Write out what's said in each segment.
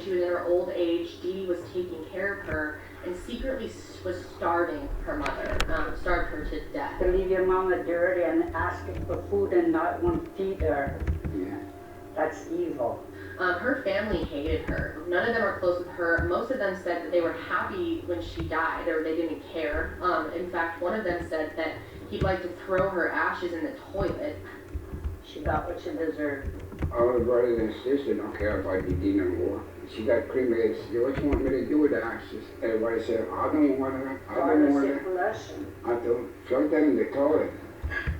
when she was in her old age, Dee Dee was taking care of her and secretly was starving her mother, starved her to death. To leave your mama dirty and asking for food and not want to feed her. Yeah. That's evil. Her family hated her. None of them are close with her. Most of them said that they were happy when she died, or they didn't care. In fact, one of them said that he'd like to throw her ashes in the toilet. She got what she deserved. All the brothers and sisters don't care about Dee Dee no more. She got cremated. She said, what you want me to do with the ashes? Everybody said, I don't want her. I don't want her. Flush. I told throw that in the toilet.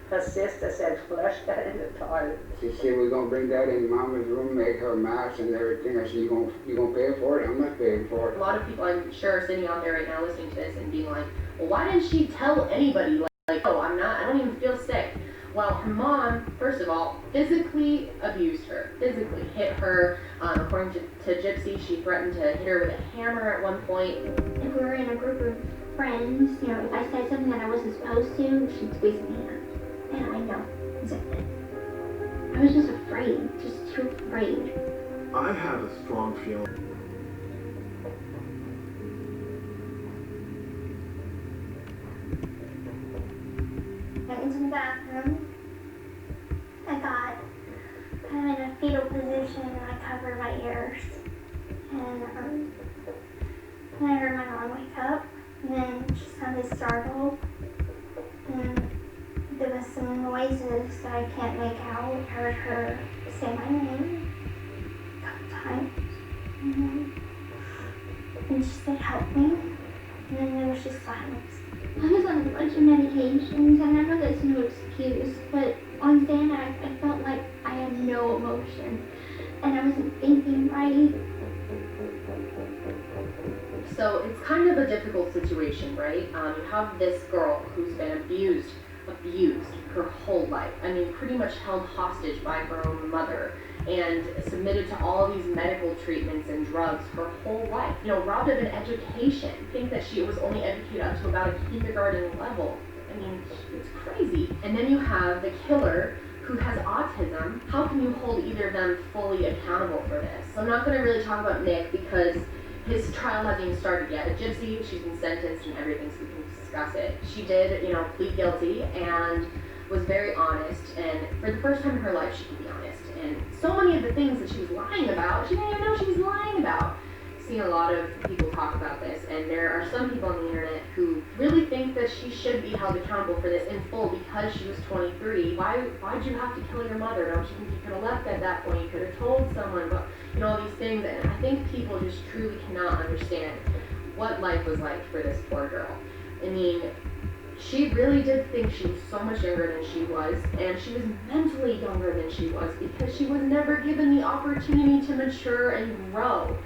Her sister said, flush that in the toilet. She said, we're going to bring that in Mama's room, make her mask and everything. I said, you gonna pay for it? I'm not paying for it. A lot of people, I'm sure, are sitting out there right now listening to this and being like, well, why didn't she tell anybody? Like, oh, I don't even feel sick. Well, her mom, first of all, physically abused her, physically hit her. According to Gypsy, she threatened to hit her with a hammer at one point. If we were in a group of friends, you know, if I said something that I wasn't supposed to, she'd squeeze my hand. And I know. I was just afraid, just too afraid. I have a strong feeling. I went to the bathroom. I got kind of in a fetal position and I covered my ears. And I heard my mom wake up. And then she sounded startled. And there was some noises that I can't make out. I heard her say my name a couple times. And she said, help me. And then there was just silence. I was on a bunch of medications, and I know that's no excuse, but on Xanax, I felt like I had no emotion, and I wasn't thinking right. So it's kind of a difficult situation, right? You have this girl who's been abused her whole life. I mean, pretty much held hostage by her own mother and submitted to all these medical treatments and drugs her whole life. You know, robbed of an education. Think that she was only educated up to about a kindergarten level. I mean, it's crazy. And then you have the killer who has autism. How can you hold either of them fully accountable for this? So I'm not going to really talk about Nick because his trial hasn't even started yet. But Gypsy, she's been sentenced and everything, so we can discuss it. She did, you know, plead guilty and was very honest, and for the first time in her life, she could be honest. And so many of the things that she was lying about, she didn't even know she was lying about. I've seen a lot of people talk about this, and there are some people on the internet who really think that she should be held accountable for this in full because she was 23. Why'd you have to kill your mother? Don't you think you could have left at that point? You could have told someone, but you know, all these things. And I think people just truly cannot understand what life was like for this poor girl. I mean, she really did think she was so much younger than she was, and she was mentally younger than she was because she was never given the opportunity to mature and grow.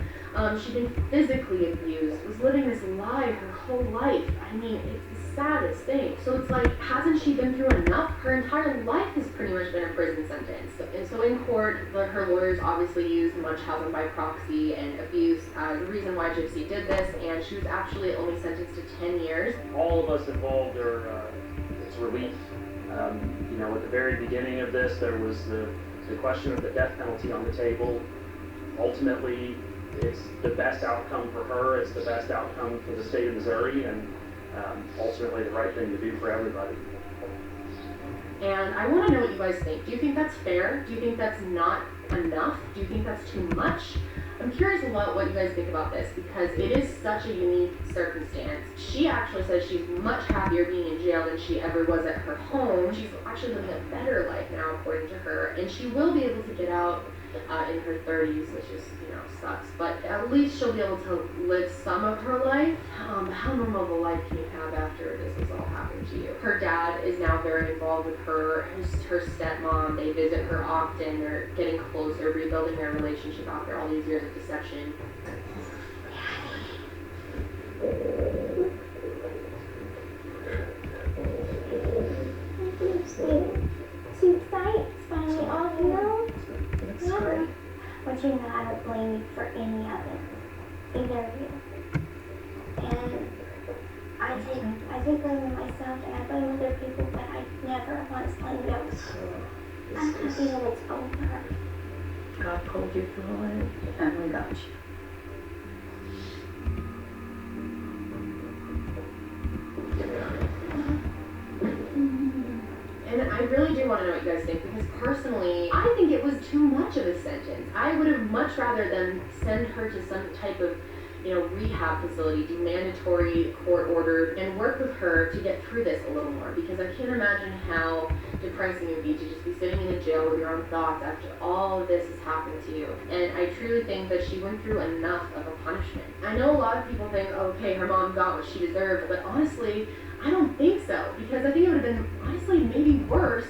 She'd been physically abused, was living this lie her whole life. I mean, it's the saddest thing. So it's like, hasn't she been through enough? Her entire life has pretty much been a prison sentence. And so in court, her lawyers obviously used Munchausen by proxy and abuse as the reason why Gypsy did this, and she was actually only sentenced to 10 years. All of us involved are, it's relief. You know, at the very beginning of this, there was the question of the death penalty on the table. Ultimately, it's the best outcome for her, it's the best outcome for the state of Missouri, and ultimately the right thing to do for everybody. And I want to know what you guys think. Do you think that's fair? Do you think that's not enough? Do you think that's too much? I'm curious about what you guys think about this because it is such a unique circumstance. She actually says she's much happier being in jail than she ever was at her home. She's actually living a better life now, according to her, and she will be able to get out in her 30s, which is, you know, sucks. But at least she'll be able to live some of her life. How normal of a life can you have after this has all happened to you? Her dad is now very involved with her. Her stepmom, they visit her often. They're getting closer, rebuilding their relationship after all these years of deception. Sweet sight, finally off, you know? Yeah. But you know, I don't blame you for any of it. Either of you. And I take blame on myself and I blame other people, but I never once blamed them. I'm happy that it's over. God pulled you through it, and we got you. want to know what you guys think, because personally, I think it was too much of a sentence. I would have much rather them send her to some type of, rehab facility, do mandatory court ordered, and work with her to get through this a little more, because I can't imagine how depressing it would be to just be sitting in a jail with your own thoughts after all of this has happened to you. And I truly think that she went through enough of a punishment. I know a lot of people think, okay, her mom got what she deserved, but honestly, I don't think so, because I think it would have been, honestly, maybe worse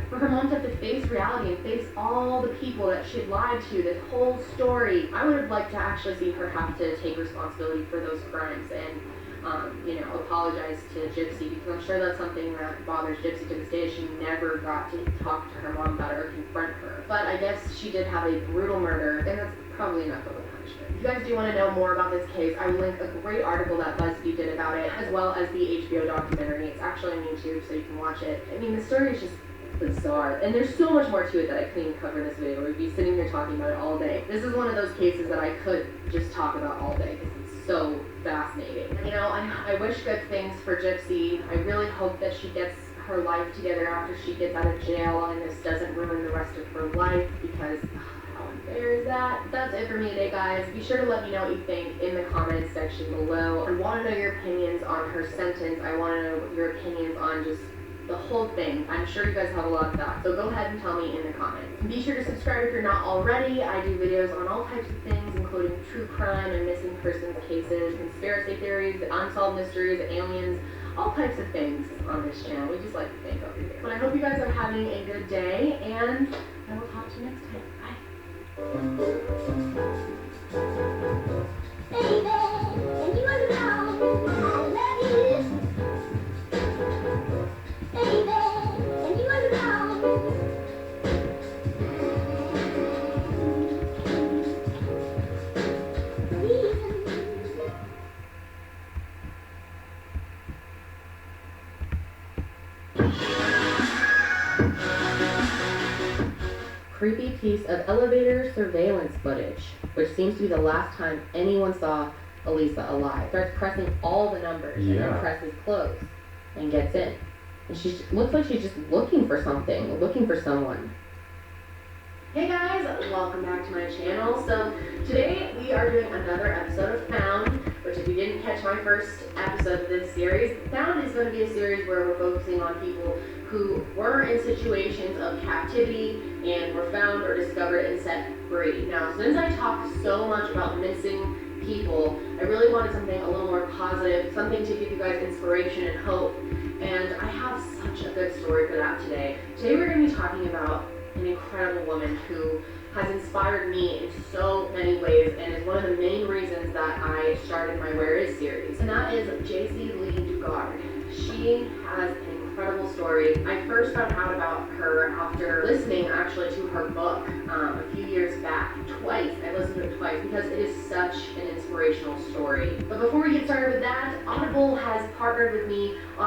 for her mom to have to face reality and face all the people that she had lied to, this whole story. I would have liked to actually see her have to take responsibility for those crimes and, apologize to Gypsy, because I'm sure that's something that bothers Gypsy to this day. She never got to talk to her mom about it or confront her. But I guess she did have a brutal murder, and that's probably enough of a punishment. If you guys do want to know more about this case, I will link a great article that BuzzFeed did about it, as well as the HBO documentary. It's actually on YouTube, so you can watch it. I mean, the story is just bizarre, and there's so much more to it that I couldn't even cover in this video. We'd be sitting here talking about it all day. This is one of those cases that I could just talk about all day because it's so fascinating. I wish good things for Gypsy. I really hope that she gets her life together after she gets out of jail and this doesn't ruin the rest of her life, because how unfair is that? That's it for me today, guys. Be sure to let me know what you think in the comments section below. I want to know your opinions on her sentence. I want to know your opinions on just the whole thing. I'm sure you guys have a lot of thoughts, so go ahead and tell me in the comments. Be sure to subscribe if you're not already. I do videos on all types of things, including true crime and missing persons cases, conspiracy theories, unsolved mysteries, aliens, all types of things on this channel. We just like to think over here. But I hope you guys are having a good day, and I will talk to you next time. Bye. Baby, and you wanna know I love you. Baby, and you wanna know. Creepy piece of elevator surveillance footage, which seems to be the last time anyone saw Elisa alive. Starts pressing all the numbers and then presses close and gets in. And she looks like she's just looking for something, looking for someone. Hey guys, welcome back to my channel. So today we are doing another episode of Found, which if you didn't catch my first episode of this series, Found is going to be a series where we're focusing on people who were in situations of captivity and were found or discovered and set free. Now, since I talk so much about missing people, I really wanted something a little more positive, something to give you guys inspiration and hope, and I have such a good story for that today. Today we're going to be talking about an incredible woman who has inspired me in so many ways and is one of the main reasons that I started my Where Is series, and that is Jaycee Lee Dugard. She has an incredible story. I first found out about her after listening actually to her book a few years back. Twice. I listened to it twice because it is such an inspirational story. But before we get started with that, Audible has partnered with me on